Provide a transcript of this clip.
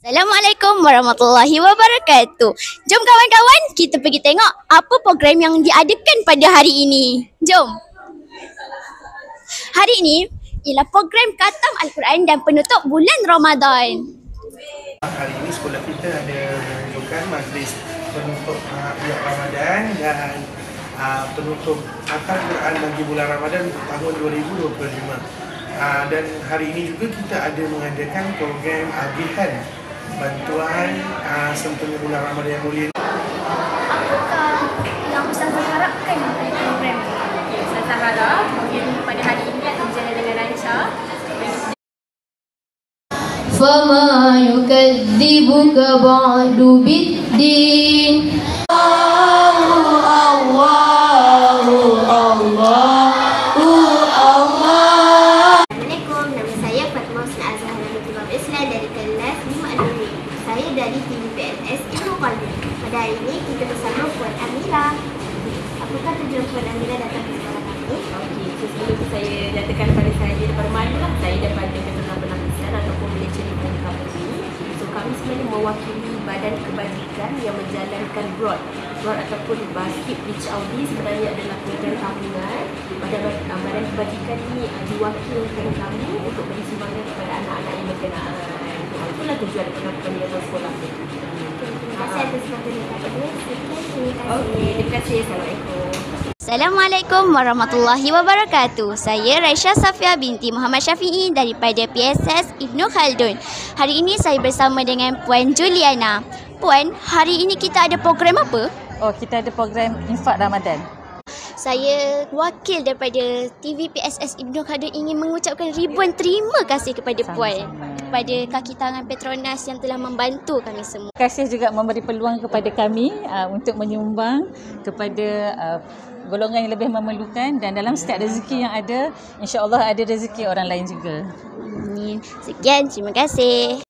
Assalamualaikum warahmatullahi wabarakatuh. Jom kawan-kawan, kita pergi tengok apa program yang diadakan pada hari ini. Jom. Hari ini ialah program Khatam Al-Quran dan penutup bulan Ramadan. Hari ini sekolah kita ada menunjukkan majlis penutup bulan Ramadan dan penutup Khatam Al-Quran bagi bulan Ramadan untuk tahun 2025. Dan hari ini juga kita ada mengadakan program agihan bantuan sempena bulan Ramadan yang mulia. Apakah yang Ustazah harapkan dari program ini? Ustazah harap program pada hari ini akan berjalan dengan lancar. فَمَا يُكَذِّبُكَ بَعْدُ بِالدِّينِ Assalamualaikum, nama saya Fatma Husna Azhara binti Bab Islam dari kelas 5 Al-Nuri. Saya dari TVPSS Ibnu Khaldun. Pada hari ini kita bersama Puan Amira. Apakah tujuan Puan Amira datang ke sekolah kami? Okey, so sebelum saya nyatakan pada saya daripada mana saya daripada keterangan penapisan ataupun boleh cerita kami. So kami sebenarnya mewakili badan kebajikan yang menjalankan BROAD ataupun Basket Reach Audi sebenarnya adalah program tahunan. Badan kebajikan ini diwakilkan kami untuk beri sumbangan kepada anak-anak yang berkenaan. Itulah tujuan daripada pendidikan sekolah. Terima kasih atas waktu yang kami beri. Terima kasih. Okey, terima kasih. Assalamualaikum. Assalamualaikum warahmatullahi wabarakatuh. Saya Raisya Safia binti Muhammad Syafi'i daripada PSS Ibnu Khaldun. Hari ini saya bersama dengan Puan Juliana. Puan, hari ini kita ada program apa? Oh, kita ada program Infak Ramadan. Saya wakil daripada TVPSS Ibnu Khaldun ingin mengucapkan ribuan terima kasih kepada Puan, kepada kaki tangan Petronas yang telah membantu kami semua. Terima kasih juga memberi peluang kepada kami untuk menyumbang kepada golongan yang lebih memerlukan, dan dalam setiap rezeki yang ada, insya-Allah ada rezeki orang lain juga. Amin. Sekian, terima kasih.